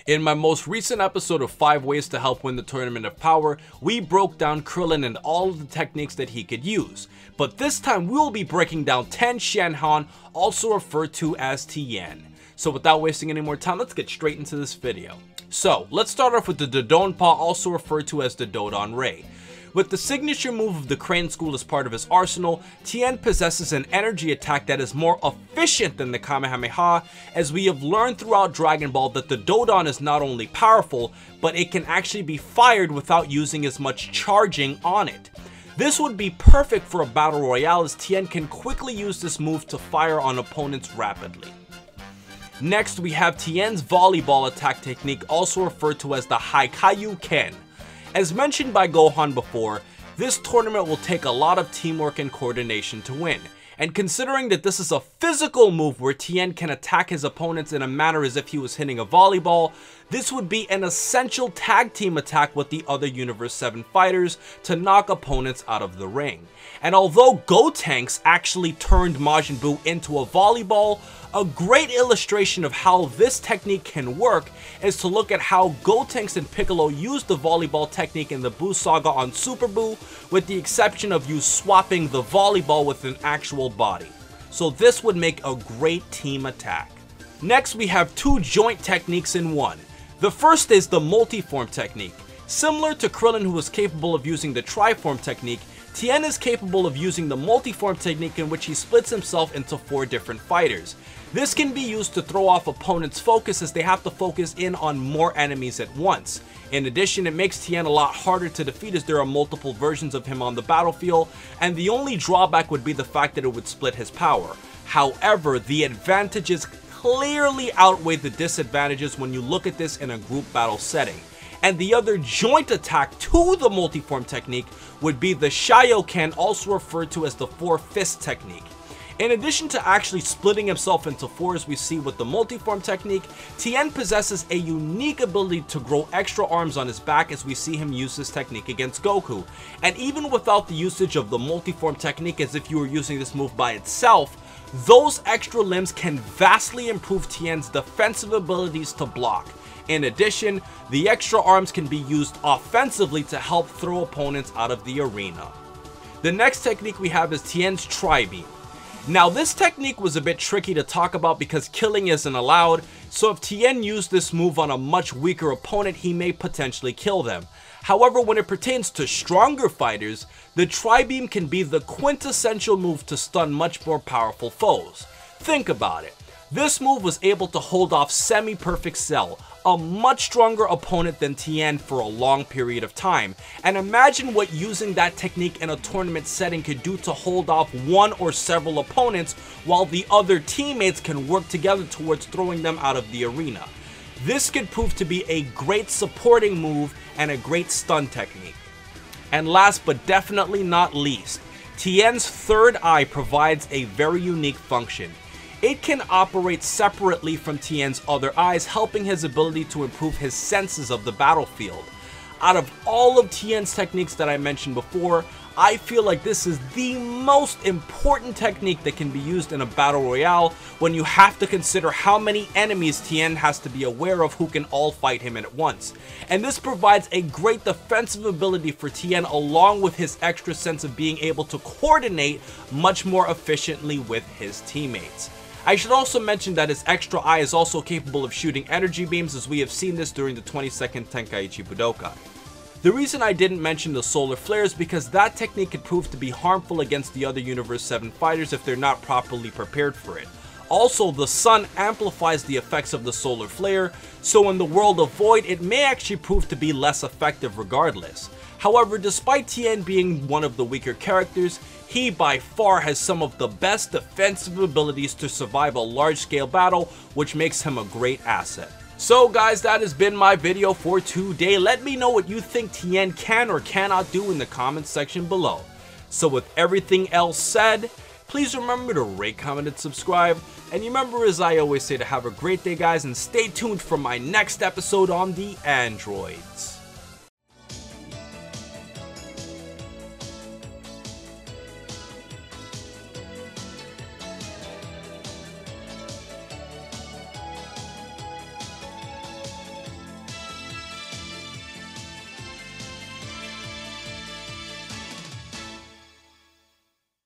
In my most recent episode of 5 Ways to Help Win the Tournament of Power, we broke down Krillin and all of the techniques that he could use. But this time we will be breaking down Tien Shanhan, also referred to as Tien. So without wasting any more time, let's get straight into this video. So let's start off with the Dodon Pa, also referred to as the Dodon Ray. With the signature move of the Crane School as part of his arsenal, Tien possesses an energy attack that is more efficient than the Kamehameha, as we have learned throughout Dragon Ball that the Dodon is not only powerful, but it can actually be fired without using as much charging on it. This would be perfect for a battle royale, as Tien can quickly use this move to fire on opponents rapidly. Next, we have Tien's Volleyball attack technique, also referred to as the Haikaiu Ken. As mentioned by Gohan before, this tournament will take a lot of teamwork and coordination to win. And considering that this is a physical move where Tien can attack his opponents in a manner as if he was hitting a volleyball, this would be an essential tag team attack with the other Universe 7 fighters to knock opponents out of the ring. And although Gotenks actually turned Majin Buu into a volleyball, a great illustration of how this technique can work is to look at how Gotenks and Piccolo used the volleyball technique in the Buu Saga on Super Buu, with the exception of you swapping the volleyball with an actual body. So this would make a great team attack. Next, we have two joint techniques in one. The first is the multiform technique. Similar to Krillin, who was capable of using the triform technique, Tien is capable of using the multiform technique, in which he splits himself into 4 different fighters. This can be used to throw off opponents' focus, as they have to focus in on more enemies at once. In addition, it makes Tien a lot harder to defeat, as there are multiple versions of him on the battlefield, and the only drawback would be the fact that it would split his power. However, the advantages clearly outweigh the disadvantages when you look at this in a group battle setting. And the other joint attack to the multiform technique would be the Shaioken, also referred to as the 4-fist technique. In addition to actually splitting himself into 4 as we see with the multiform technique, Tien possesses a unique ability to grow extra arms on his back, as we see him use this technique against Goku. And even without the usage of the multiform technique, as if you were using this move by itself, those extra limbs can vastly improve Tien's defensive abilities to block. In addition, the extra arms can be used offensively to help throw opponents out of the arena. The next technique we have is Tien's Tri-Beam. Now, this technique was a bit tricky to talk about because killing isn't allowed, so if Tien used this move on a much weaker opponent, he may potentially kill them. However, when it pertains to stronger fighters, the Tri-Beam can be the quintessential move to stun much more powerful foes. Think about it. This move was able to hold off Semi-Perfect Cell, a much stronger opponent than Tien, for a long period of time. And imagine what using that technique in a tournament setting could do to hold off one or several opponents, while the other teammates can work together towards throwing them out of the arena. This could prove to be a great supporting move and a great stun technique. And last but definitely not least, Tien's third eye provides a very unique function. It can operate separately from Tien's other eyes, helping his ability to improve his senses of the battlefield. Out of all of Tien's techniques that I mentioned before, I feel like this is the most important technique that can be used in a battle royale, when you have to consider how many enemies Tien has to be aware of who can all fight him at once. And this provides a great defensive ability for Tien, along with his extra sense of being able to coordinate much more efficiently with his teammates. I should also mention that his extra eye is also capable of shooting energy beams, as we have seen this during the 22nd Tenkaichi Budokai. The reason I didn't mention the solar flare is because that technique could prove to be harmful against the other Universe 7 fighters if they're not properly prepared for it. Also, the sun amplifies the effects of the solar flare, so in the world of Void, it may actually prove to be less effective regardless. However, despite Tien being one of the weaker characters, he by far has some of the best defensive abilities to survive a large-scale battle, which makes him a great asset. So guys, that has been my video for today. Let me know what you think Tien can or cannot do in the comments section below. So with everything else said, please remember to rate, comment, and subscribe. And remember, as I always say, to have a great day, guys, and stay tuned for my next episode on the androids.